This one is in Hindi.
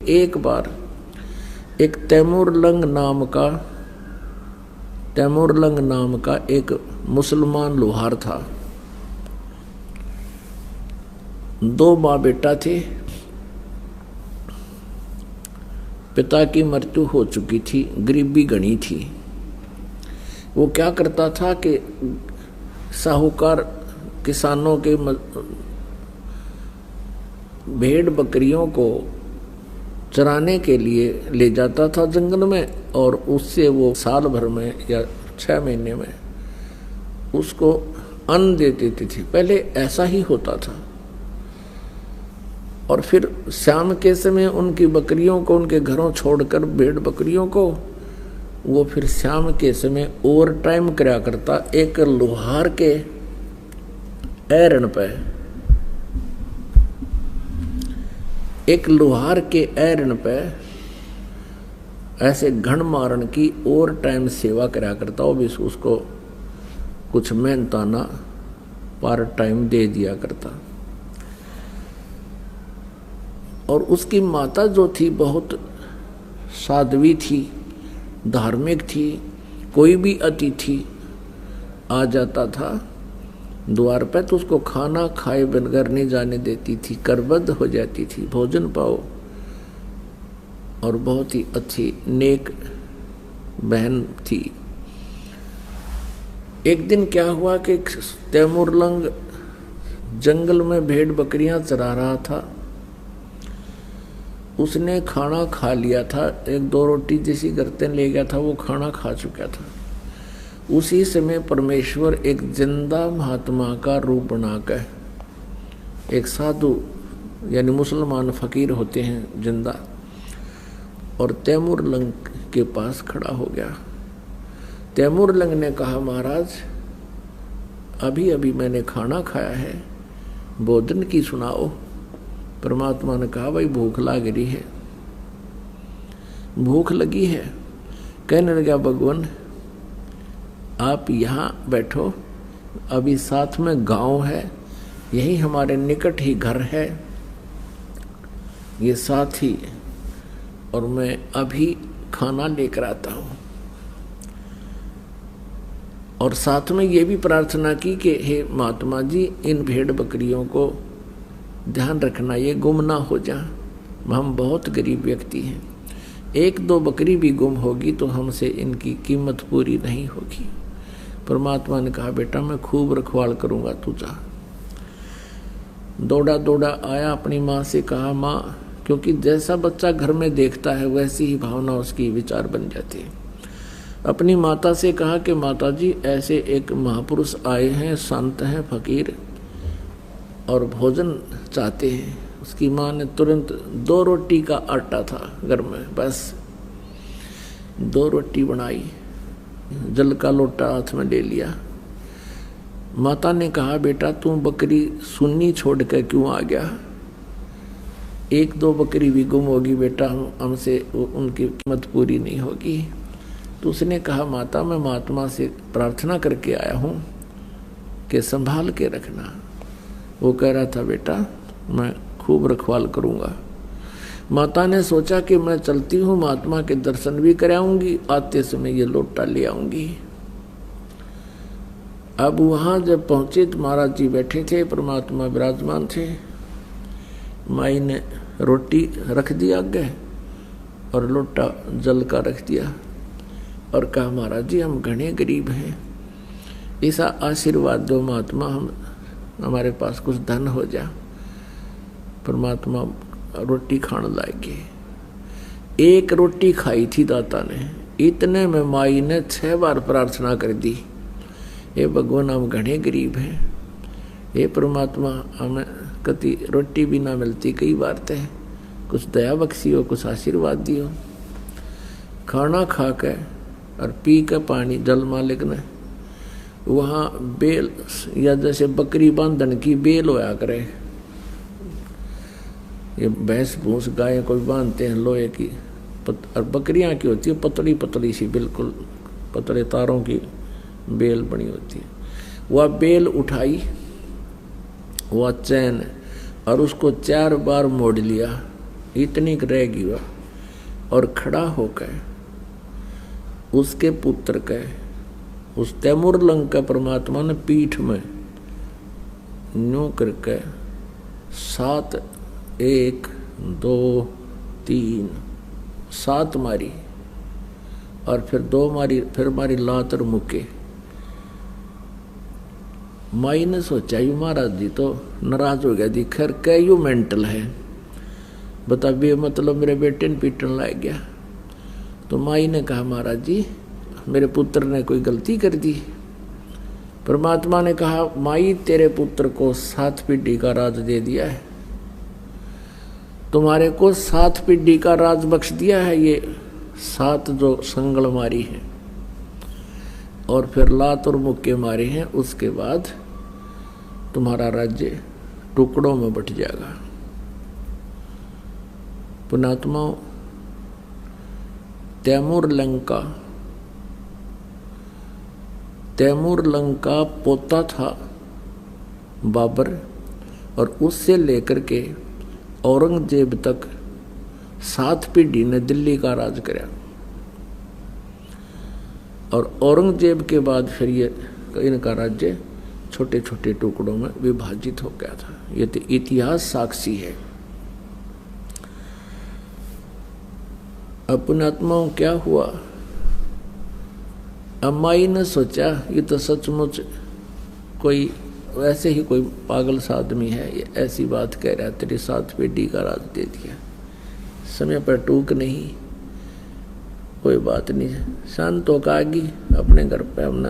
एक बार एक तैमूरलंग नाम का एक मुसलमान लोहार था। दो माँ बेटा थे। पिता की मृत्यु हो चुकी थी, गरीबी घनी थी। वो क्या करता था कि साहूकार किसानों के भेड़ बकरियों को चराने के लिए ले जाता था जंगल में, और उससे वो साल भर में या 6 महीने में उसको अन्न दे देती थी। पहले ऐसा ही होता था। और फिर शाम के समय उनकी बकरियों को उनके घरों छोड़कर भेड़ बकरियों को वो फिर शाम के समय ओवर टाइम कराया करता एक लोहार के ऐरण पे। एक लोहार के ऐरण पे ऐसे घण मारण की ओवर टाइम सेवा कराया करता। वो भी उसको कुछ मेहनताना पार्ट टाइम दे दिया करता। और उसकी माता जो थी बहुत साध्वी थी, धार्मिक थी। कोई भी अतिथि आ जाता था द्वार पे तो उसको खाना खाए बनकर नहीं जाने देती थी, करबद्ध हो जाती थी, भोजन पाओ। और बहुत ही अच्छी नेक बहन थी। एक दिन क्या हुआ कि तैमूरलंग जंगल में भेड़ बकरियां चरा रहा था। उसने खाना खा लिया था, 1-2 रोटी जैसी करते ले गया था, वो खाना खा चुका था। उसी समय परमेश्वर एक जिंदा महात्मा का रूप बनाकर, एक साधु यानी मुसलमान फकीर होते हैं जिंदा, और तैमूरलंग के पास खड़ा हो गया। तैमूरलंग ने कहा, महाराज अभी अभी मैंने खाना खाया है, भोजन की सुनाओ। परमात्मा ने कहा, भाई भूख लग रही है, भूख लगी है। कहने लगा, भगवान आप यहाँ बैठो, अभी साथ में गांव है, यही हमारे निकट ही घर है, ये साथ ही, और मैं अभी खाना लेकर आता हूँ। और साथ में ये भी प्रार्थना की कि हे महात्मा जी, इन भेड़ बकरियों को ध्यान रखना, ये गुम ना हो जाए, हम बहुत गरीब व्यक्ति हैं, 1-2 बकरी भी गुम होगी तो हमसे इनकी कीमत पूरी नहीं होगी। परमात्मा ने कहा, बेटा मैं खूब रखवाल करूंगा, तू जा। दौड़ा दौड़ा आया, अपनी माँ से कहा, माँ, क्योंकि जैसा बच्चा घर में देखता है वैसी ही भावना उसकी विचार बन जाती है। अपनी माता से कहा कि माता जी ऐसे एक महापुरुष आए हैं, संत हैं, फकीर, और भोजन चाहते हैं। उसकी माँ ने तुरंत 2 रोटी का आटा था घर में, बस 2 रोटी बनाई, जल का लोटा हाथ में ले लिया। माता ने कहा, बेटा तू बकरी सुन्नी छोड़ कर क्यों आ गया? 1-2 बकरी भी गुम होगी बेटा, हमसे उनकी कीमत पूरी नहीं होगी। तो उसने कहा, माता मैं महात्मा से प्रार्थना करके आया हूँ कि संभाल के रखना। वो कह रहा था, बेटा मैं खूब रखवाल करूँगा। माता ने सोचा कि मैं चलती हूँ, महात्मा के दर्शन भी कराऊंगी, आते समय ये लोटा ले आऊंगी। अब वहां जब पहुंचे तो महाराज जी बैठे थे, परमात्मा विराजमान थे। माई ने रोटी रख दी आगे और लोटा जल का रख दिया, और कहा, महाराज जी हम घने गरीब हैं, ऐसा आशीर्वाद दो महात्मा, हम हमारे पास कुछ धन हो जा। परमात्मा रोटी खाने लागे। 1 रोटी खाई थी दाता ने, इतने में माई ने 6 बार प्रार्थना कर दी, हे भगवान हम घने गरीब हैं, हे परमात्मा हमें कति रोटी भी ना मिलती, कई बार ते कुछ दया बख्शी हो, कुछ आशीर्वाद दियो। खाना खा के और पी के पानी जल मालिक ने वहाँ बेल, या जैसे बकरी बांधन की बेल होया करे, ये भैंस भूस गाय कोई बांधते हैं लोहे की, और बकरियां की होती है पतली पतली सी, बिल्कुल पतले तारों की बेल बनी होती है। वह बेल उठाई, वह चैन, और उसको 4 बार मोड़ लिया, इतनी रहेगी वह, और खड़ा होकर उसके पुत्र के उस तैमूर लंग का परमात्मा ने पीठ में यूं करके 7 1 2 3 7 मारी, और फिर 2 मारी, फिर मारी लात और मुक्के। माई ने सोचा यू महाराज जी तो नाराज हो गया जी, खैर कई मेंटल है, बता बे मतलब मेरे बेटे ने पीटन लग गया। तो माई ने कहा महाराज जी मेरे पुत्र ने कोई गलती कर दी। परमात्मा ने कहा माई तेरे पुत्र को 7 पीढ़ी का राज दे दिया है, तुम्हारे को 7 पीढ़ी का राज बख्श दिया है, ये 7 जो संगल मारी है और फिर लात और मुक्के मारे हैं, उसके बाद तुम्हारा राज्य टुकड़ों में बट जाएगा। पुणात्माओं, तैमूर लंका पोता था बाबर, और उससे लेकर के औरंगजेब तक 7 पीढ़ी ने दिल्ली का राज कराया, और औरंगजेब के बाद फिर ये इनका राज्य छोटे छोटे टुकड़ों में विभाजित हो गया था। ये तो इतिहास साक्षी है। पुण्यात्माओं क्या हुआ, अम्माई ने सोचा ये तो सचमुच कोई वैसे ही कोई पागल सा आदमी है, ये ऐसी बात कह रहा है, तेरी 7 पीढ़ी का राज दे दिया, समय पर टूक नहीं, कोई बात नहीं, शांत होकर आगी अपने घर पे हमने